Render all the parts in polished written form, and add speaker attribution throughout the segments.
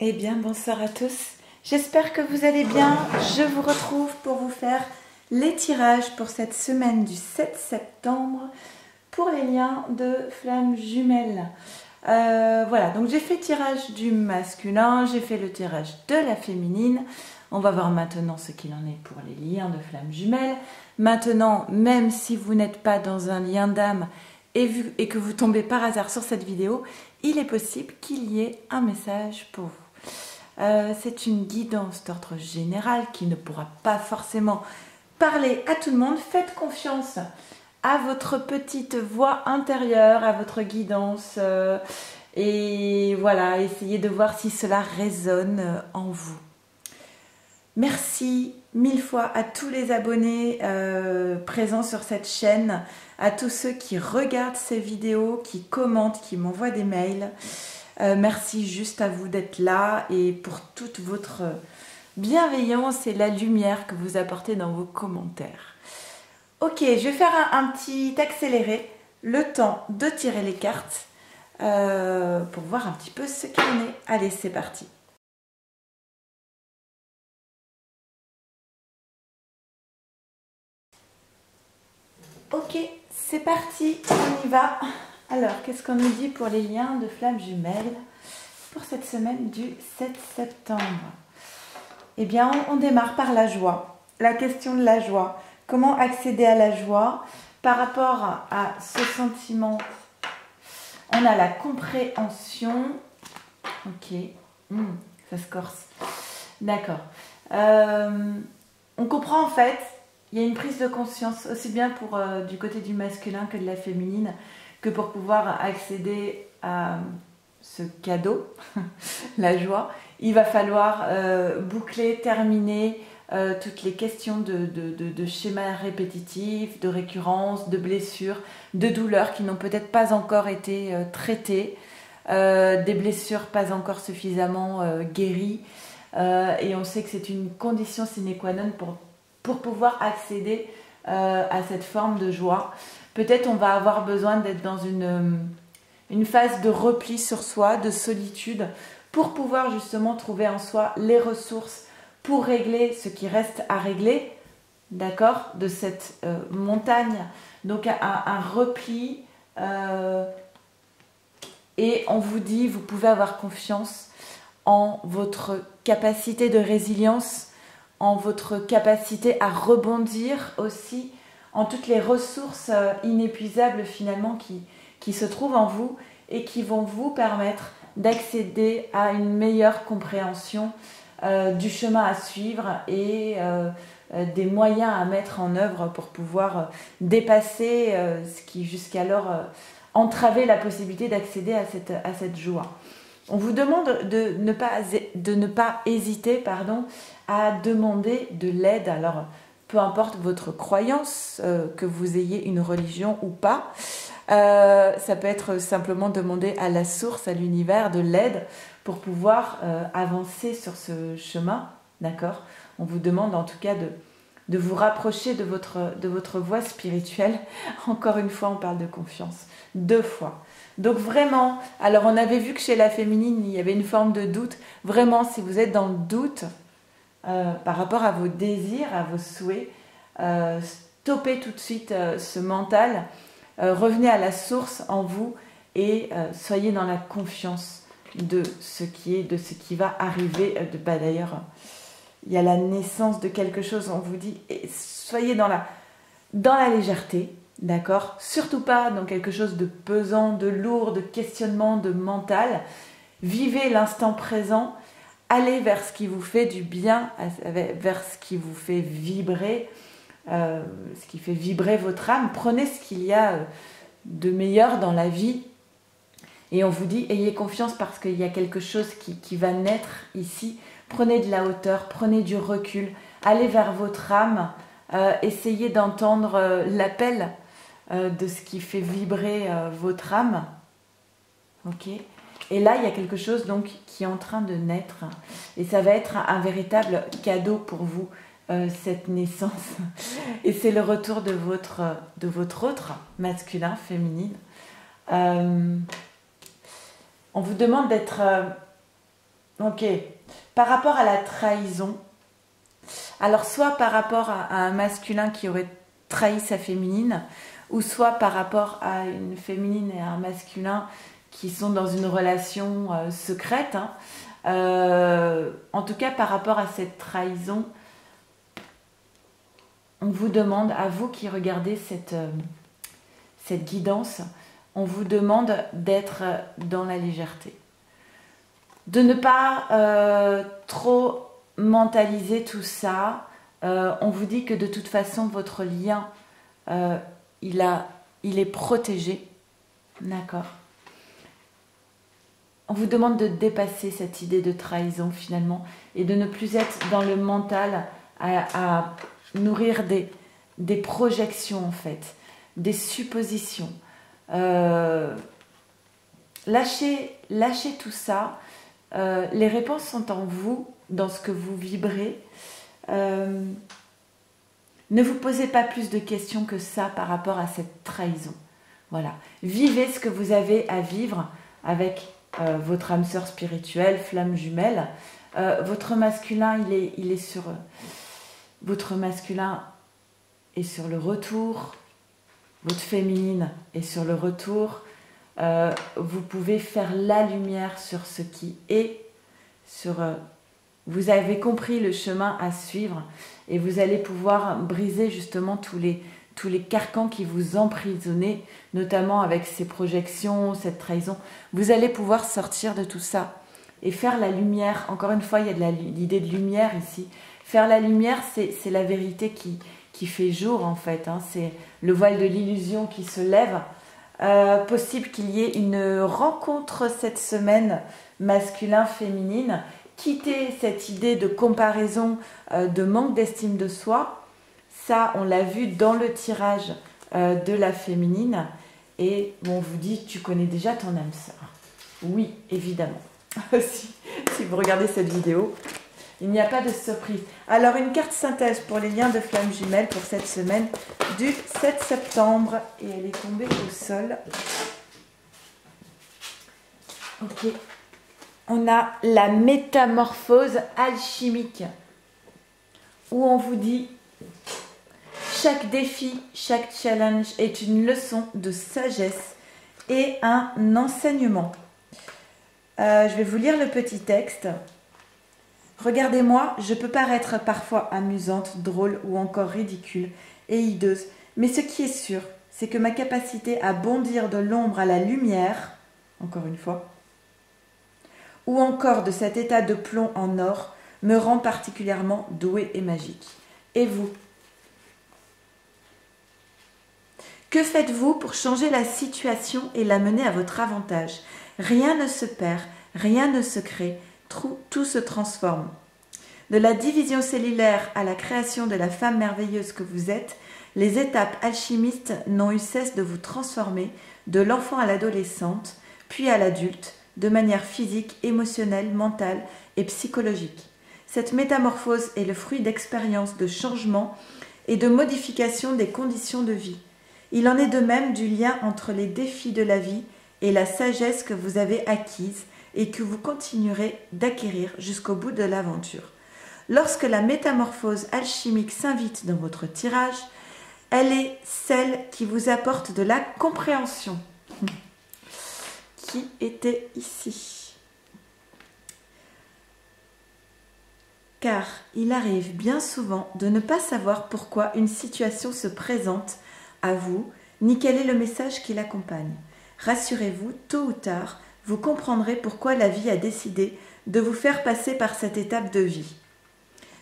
Speaker 1: Eh bien, bonsoir à tous. J'espère que vous allez bien. Je vous retrouve pour vous faire les tirages pour cette semaine du 7 septembre pour les liens de flammes jumelles. Voilà, donc j'ai fait le tirage du masculin, j'ai fait le tirage de la féminine. On va voir maintenant ce qu'il en est pour les liens de flammes jumelles. Maintenant, même si vous n'êtes pas dans un lien d'âme et que vous tombez par hasard sur cette vidéo, il est possible qu'il y ait un message pour vous. C'est une guidance d'ordre général qui ne pourra pas forcément parler à tout le monde. Faites confiance à votre petite voix intérieure, à votre guidance et voilà, essayez de voir si cela résonne en vous. Merci mille fois à tous les abonnés présents sur cette chaîne, à tous ceux qui regardent ces vidéos, qui commentent, qui m'envoient des mails. Merci juste à vous d'être là et pour toute votre bienveillance et la lumière que vous apportez dans vos commentaires. Ok, je vais faire un petit accéléré, le temps de tirer les cartes pour voir un petit peu ce qu'il en est. Allez, c'est parti. Ok, c'est parti, on y va. Alors, qu'est-ce qu'on nous dit pour les liens de flammes jumelles pour cette semaine du 7 septembre? Eh bien, on démarre par la joie. La question de la joie. Comment accéder à la joie par rapport à ce sentiment? On a la compréhension. Ok, ça se corse. D'accord. On comprend en fait, il y a une prise de conscience, aussi bien pour du côté du masculin que de la féminine, que pour pouvoir accéder à ce cadeau, la joie, il va falloir boucler, terminer toutes les questions de schémas répétitifs, de récurrence, de blessures, de douleurs qui n'ont peut-être pas encore été traitées, des blessures pas encore suffisamment guéries. Et on sait que c'est une condition sine qua non pour pouvoir accéder à cette forme de joie. Peut-être on va avoir besoin d'être dans une phase de repli sur soi, de solitude, pour pouvoir justement trouver en soi les ressources pour régler ce qui reste à régler, d'accord, de cette montagne. Donc un repli, et on vous dit, vous pouvez avoir confiance en votre capacité de résilience, en votre capacité à rebondir aussi, en toutes les ressources inépuisables finalement qui se trouvent en vous et qui vont vous permettre d'accéder à une meilleure compréhension du chemin à suivre et des moyens à mettre en œuvre pour pouvoir dépasser ce qui jusqu'alors entravait la possibilité d'accéder à cette joie. On vous demande de ne pas hésiter à demander de l'aide. Alors, peu importe votre croyance, que vous ayez une religion ou pas, ça peut être simplement demander à la source, à l'univers, de l'aide pour pouvoir avancer sur ce chemin, d'accord? On vous demande en tout cas de vous rapprocher de votre voie spirituelle. Encore une fois, on parle de confiance. 2 fois. Donc vraiment, alors on avait vu que chez la féminine, il y avait une forme de doute. Vraiment, si vous êtes dans le doute par rapport à vos désirs, à vos souhaits, stoppez tout de suite ce mental, revenez à la source en vous et soyez dans la confiance de ce qui est, de ce qui va arriver. D'ailleurs, il y a la naissance de quelque chose, on vous dit, et soyez dans la légèreté. D'accord? Surtout pas dans quelque chose de pesant, de lourd, de questionnement, de mental. Vivez l'instant présent. Allez vers ce qui vous fait du bien, vers ce qui vous fait vibrer, ce qui fait vibrer votre âme. Prenez ce qu'il y a de meilleur dans la vie. Et on vous dit, ayez confiance parce qu'il y a quelque chose qui va naître ici. Prenez de la hauteur, prenez du recul. Allez vers votre âme. Essayez d'entendre l'appel de ce qui fait vibrer votre âme. Ok. Et là, il y a quelque chose donc qui est en train de naître. Et ça va être un véritable cadeau pour vous, cette naissance. Et c'est le retour de votre autre masculin, féminine. On vous demande d'être Ok. Par rapport à la trahison, alors soit par rapport à un masculin qui aurait trahi sa féminine, ou soit par rapport à une féminine et un masculin qui sont dans une relation secrète. Hein. En tout cas, par rapport à cette trahison, on vous demande, à vous qui regardez cette guidance, on vous demande d'être dans la légèreté. De ne pas trop mentaliser tout ça. On vous dit que de toute façon, votre lien, il est protégé. D'accord. On vous demande de dépasser cette idée de trahison finalement et de ne plus être dans le mental à nourrir des projections en fait, des suppositions. Lâchez tout ça. Les réponses sont en vous, dans ce que vous vibrez. Ne vous posez pas plus de questions que ça par rapport à cette trahison. Voilà. Vivez ce que vous avez à vivre avec votre âme sœur spirituelle, flamme jumelle. Votre masculin, il est sur... Votre masculin est sur le retour. Votre féminine est sur le retour. Vous pouvez faire la lumière sur ce qui est, vous avez compris le chemin à suivre et vous allez pouvoir briser justement tous les carcans qui vous emprisonnaient, notamment avec ces projections, cette trahison. Vous allez pouvoir sortir de tout ça et faire la lumière. Encore une fois, il y a l'idée de lumière ici. Faire la lumière, c'est la vérité qui fait jour en fait. Hein. C'est le voile de l'illusion qui se lève. Possible qu'il y ait une rencontre cette semaine masculin-féminine. Quittez cette idée de comparaison, de manque d'estime de soi. Ça, on l'a vu dans le tirage de la féminine. Et bon, on vous dit, tu connais déjà ton âme sœur. Oui, évidemment. si vous regardez cette vidéo, il n'y a pas de surprise. Alors, une carte synthèse pour les liens de flammes jumelles pour cette semaine du 7 septembre. Et elle est tombée au sol. Ok. On a la métamorphose alchimique. Où on vous dit, chaque défi, chaque challenge est une leçon de sagesse et un enseignement. Je vais vous lire le petit texte. Regardez-moi, je peux paraître parfois amusante, drôle ou encore ridicule et hideuse, mais ce qui est sûr, c'est que ma capacité à bondir de l'ombre à la lumière, encore une fois, ou encore de cet état de plomb en or, me rend particulièrement douée et magique. Et vous? Que faites-vous pour changer la situation et la mener à votre avantage? Rien ne se perd, rien ne se crée, tout se transforme. De la division cellulaire à la création de la femme merveilleuse que vous êtes, les étapes alchimistes n'ont eu cesse de vous transformer de l'enfant à l'adolescente, puis à l'adulte, de manière physique, émotionnelle, mentale et psychologique. Cette métamorphose est le fruit d'expériences de changement et de modification des conditions de vie. Il en est de même du lien entre les défis de la vie et la sagesse que vous avez acquise et que vous continuerez d'acquérir jusqu'au bout de l'aventure. Lorsque la métamorphose alchimique s'invite dans votre tirage, elle est celle qui vous apporte de la compréhension. Qui était ici? Car il arrive bien souvent de ne pas savoir pourquoi une situation se présente à vous, ni quel est le message qui l'accompagne. Rassurez-vous, tôt ou tard, vous comprendrez pourquoi la vie a décidé de vous faire passer par cette étape de vie.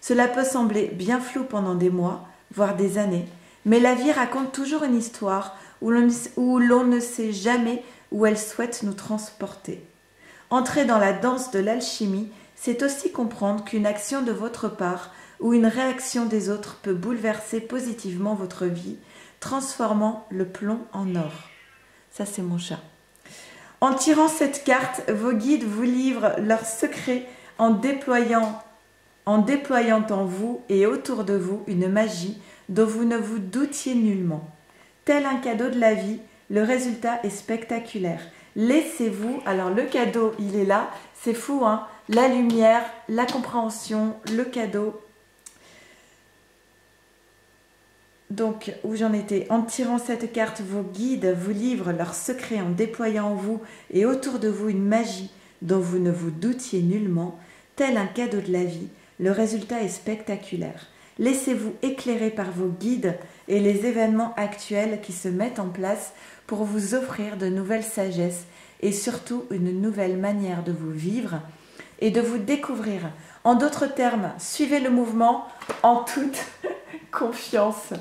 Speaker 1: Cela peut sembler bien flou pendant des mois, voire des années, mais la vie raconte toujours une histoire où l'on ne sait jamais où elle souhaite nous transporter. Entrer dans la danse de l'alchimie, c'est aussi comprendre qu'une action de votre part ou une réaction des autres peut bouleverser positivement votre vie, transformant le plomb en or. Ça, c'est mon chat. En tirant cette carte, vos guides vous livrent leurs secrets en déployant en vous et autour de vous une magie dont vous ne vous doutiez nullement. Tel un cadeau de la vie, le résultat est spectaculaire. Laissez-vous, alors le cadeau, il est là, c'est fou, hein, la lumière, la compréhension, le cadeau. Donc, où j'en étais? En tirant cette carte, vos guides vous livrent leurs secrets en déployant en vous et autour de vous une magie dont vous ne vous doutiez nullement. Tel un cadeau de la vie, le résultat est spectaculaire. Laissez-vous éclairer par vos guides et les événements actuels qui se mettent en place pour vous offrir de nouvelles sagesses et surtout une nouvelle manière de vous vivre et de vous découvrir. En d'autres termes, suivez le mouvement en toute confiance.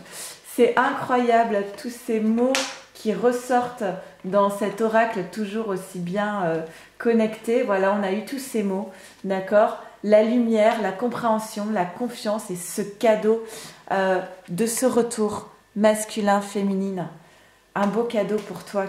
Speaker 1: C'est incroyable tous ces mots qui ressortent dans cet oracle toujours aussi bien connecté. Voilà, on a eu tous ces mots, d'accord? La lumière, la compréhension, la confiance et ce cadeau de ce retour masculin-féminine. Un beau cadeau pour toi,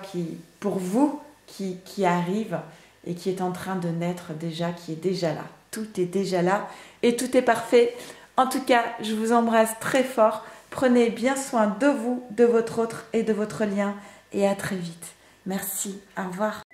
Speaker 1: pour vous qui arrive et qui est en train de naître déjà, qui est déjà là. Tout est déjà là et tout est parfait. En tout cas, je vous embrasse très fort. Prenez bien soin de vous, de votre autre et de votre lien. Et à très vite. Merci. Au revoir.